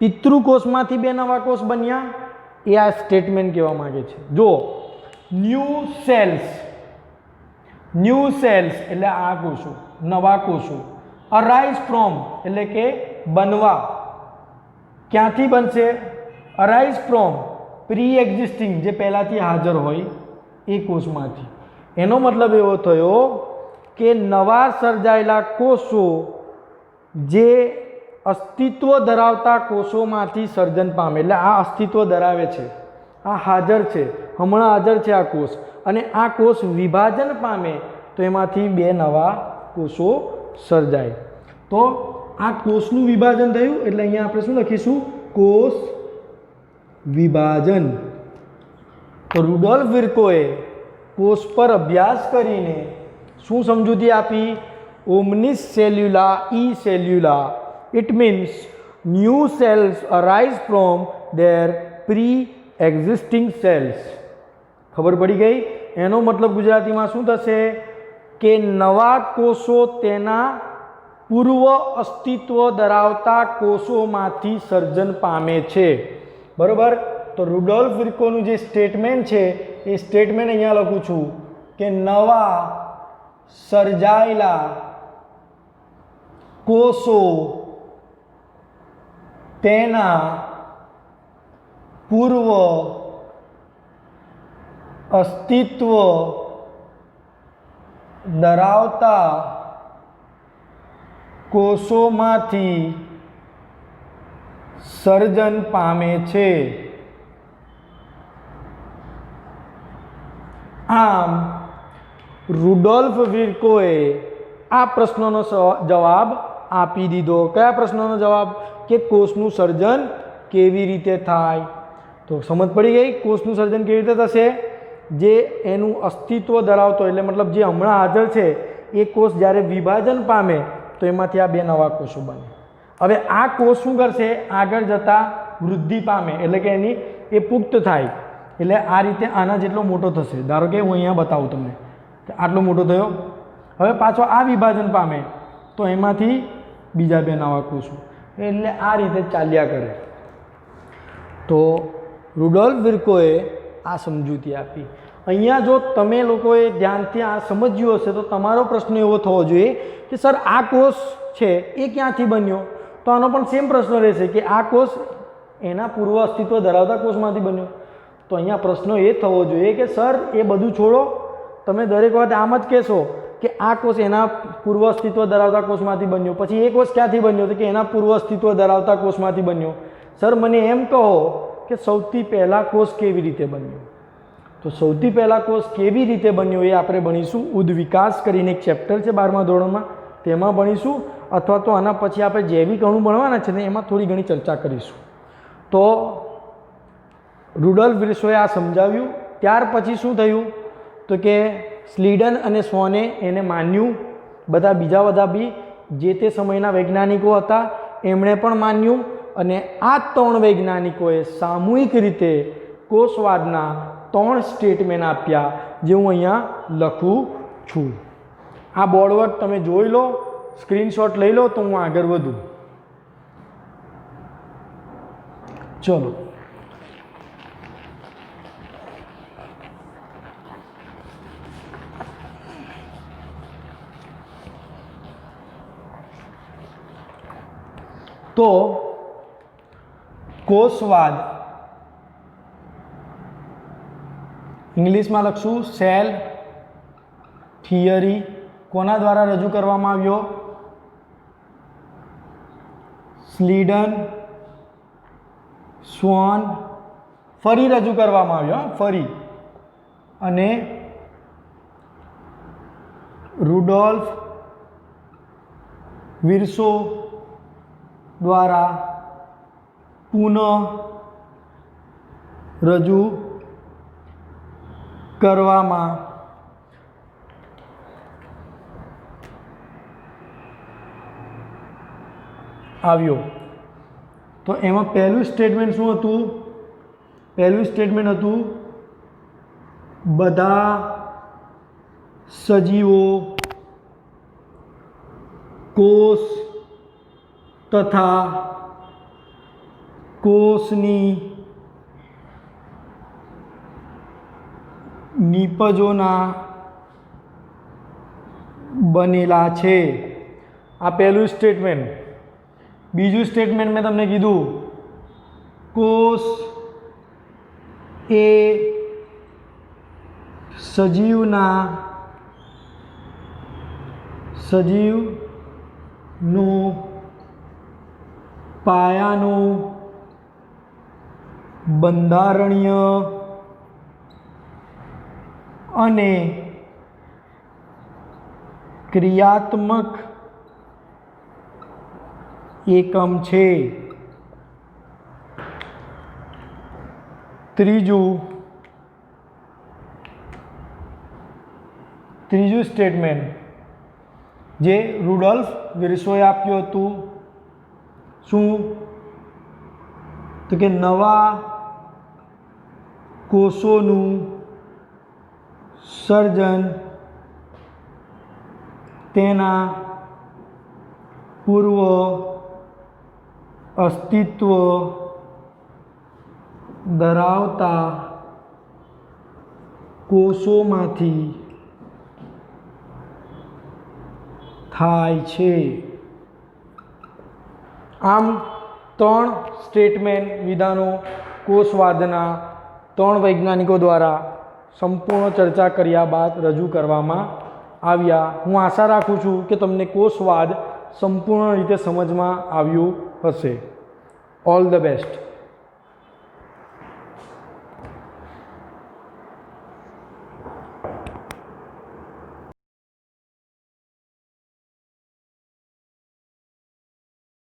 પિતૃકોષમાંથી બે નવા કોષ બન્યા, એ આ સ્ટેટમેન્ટ કહેવા માંગે છે. જો ન્યૂ સેલ્સ એટલે આ કોષો, નવા કોષો. અરાઇઝ ફ્રોમ એટલે કે બનવા. ક્યાંથી બનશે? અરાઇઝ ફ્રોમ પ્રી એક્ઝિસ્ટિંગ, જે પહેલાંથી હાજર હોય એ કોષમાંથી. એનો મતલબ એવો થયો કે નવા સર્જાયેલા કોષો જે અસ્તિત્વ ધરાવતા કોષોમાંથી સર્જન પામે. એટલે આ અસ્તિત્વ ધરાવે છે, આ હાજર છે, હમણાં હાજર છે આ કોષ, અને આ કોષ વિભાજન પામે તો એમાંથી બે નવા કોષો સર્જાય. તો આ કોષનું વિભાજન થયું એટલે અહીંયા આપણે શું લખીશું? કોષ વિભાજન. તો રુડોલ્ફ વિર્કોએ કોષ પર અભ્યાસ કરીને શું સમજૂતી આપી? ઓમનિસ સેલ્યુલા ઈ સેલ્યુલા. It means new cells arise from their pre existing cells. ખબર પડી ગઈ? એનો મતલબ ગુજરાતીમાં શું થશે કે નવા કોષો તેના પૂર્વ અસ્તિત્વ ધરાવતા કોષોમાંથી સર્જન પામે છે. બરાબર? તો રુડોલ્ફ વિર્કોનું જે સ્ટેટમેન્ટ છે એ સ્ટેટમેન્ટ અહીંયા લખું છું કે નવા સર્જાયેલા કોષો તેના પૂર્વ અસ્તિત્વ ધરાવતા કોષોમાંથી સર્જન પામે છે. આમ રુડોલ્ફ વિર્કોએ આ પ્રશ્નનો જવાબ આપી દીધો. કયા પ્રશ્નનો જવાબ? કે કોષનું સર્જન કેવી રીતે થાય. તો સમજ પડી ગઈ? કોષનું સર્જન કેવી રીતે થશે? જે એનું અસ્તિત્વ ધરાવતો, એટલે મતલબ જે હમણાં હાજર છે એ કોષ જ્યારે વિભાજન પામે તો એમાંથી આ બે નવા કોષો બને. હવે આ કોષ શું કરશે? આગળ જતાં વૃદ્ધિ પામે, એટલે કે એની એ પુખ્ત થાય, એટલે આ રીતે આના જેટલો મોટો થશે. ધારો કે હું અહીંયા બતાવું તમને કે આટલો મોટો થયો. હવે પાછો આ વિભાજન પામે તો એમાંથી બીજા બે નવા કોષો, એટલે આ રીતે ચાલ્યા કરે. તો રુડોલ્ફ વિર્કોએ આ સમજૂતી આપી. અહીંયા જો તમે લોકોએ ધ્યાનથી આ સમજ્યું હશે તો તમારો પ્રશ્ન એવો થવો જોઈએ કે સર આ કોષ છે એ ક્યાંથી બન્યો? તો આનો પણ સેમ પ્રશ્ન રહેશે કે આ કોષ એના પૂર્વ અસ્તિત્વ ધરાવતા કોષમાંથી બન્યો. તો અહીંયા પ્રશ્ન એ થવો જોઈએ કે સર એ બધું છોડો, તમે દરેક વખત આમ જ કહેશો કે આ કોષ એના પૂર્વ અસ્તિત્વ ધરાવતા કોષમાંથી બન્યો, પછી એ કોષ ક્યાંથી બન્યો? તો કે એના પૂર્વ અસ્તિત્વ ધરાવતા કોષમાંથી બન્યો. સર મને એમ કહો કે સૌથી પહેલાં કોષ કેવી રીતે બન્યો. તો સૌથી પહેલાં કોષ કેવી રીતે બન્યો એ આપણે ભણીશું. ઉદ્વિકાસ કરીને એક ચેપ્ટર છે 12મા ધોરણમાં, તેમાં ભણીશું, અથવા તો આના પછી આપણે જૈવિક અણુ ભણવાના છે ને એમાં થોડી ઘણી ચર્ચા કરીશું. તો રુડોલ્ફ વિર્સોએ આ સમજાવ્યું. ત્યાર પછી શું થયું તો કે સ્લીડન અને સ્વોને એને માન્યું, બધા બીજા બી જે તે સમયના વૈજ્ઞાનિકો હતા એમણે પણ માન્યું, અને આ 3 વૈજ્ઞાનિકોએ સામૂહિક રીતે કોષવાદના 3 સ્ટેટમેન્ટ આપ્યા, જે હું અહીંયા લખું છું. આ બોર્ડ પર તમે જોઈ લો, સ્ક્રીનશોટ લઈ લો તો હું આગળ વધું. ચલો, તો કોષવાદ ઇંગ્લિશમાં લખશું સેલ થિયરી કોના દ્વારા રજૂ કરવામાં આવ્યો? સ્લીડન, સ્વોન, ફરી રજૂ કરવામાં આવ્યો, ફરી, અને રુડોલ્ફ વિર્સો દ્વારા પુનઃ રજૂ કરવામાં આવ્યો. તો એમાં પહેલું સ્ટેટમેન્ટ શું હતું? પહેલું સ્ટેટમેન્ટ હતું બધા સજીવો કોષ તથા કોષની નિપજોના બનેલા છે. આ પહેલું સ્ટેટમેન્ટ. બીજું સ્ટેટમેન્ટ મેં તમને કીધું, કોષ એ સજીવનું પાયાનું બંધારણીય અને ક્રિયાત્મક એકમ છે. ત્રીજું સ્ટેટમેન્ટ જે રુડોલ્ફ વિર્સોએ આપ્યું હતું, શું? તો કે નવા કોષોનું સર્જન તેના પૂર્વ અસ્તિત્વ ધરાવતા કોષોમાંથી થાય છે. આમ 3 સ્ટેટમેન્ટ વિધાનો કોષવાદના 3 વૈજ્ઞાનિકો દ્વારા સંપૂર્ણ ચર્ચા કર્યા બાદ રજૂ કરવામાં આવ્યા. હું આશા રાખું છું કે તમને કોષવાદ સંપૂર્ણ રીતે સમજમાં આવ્યું હશે. All the best.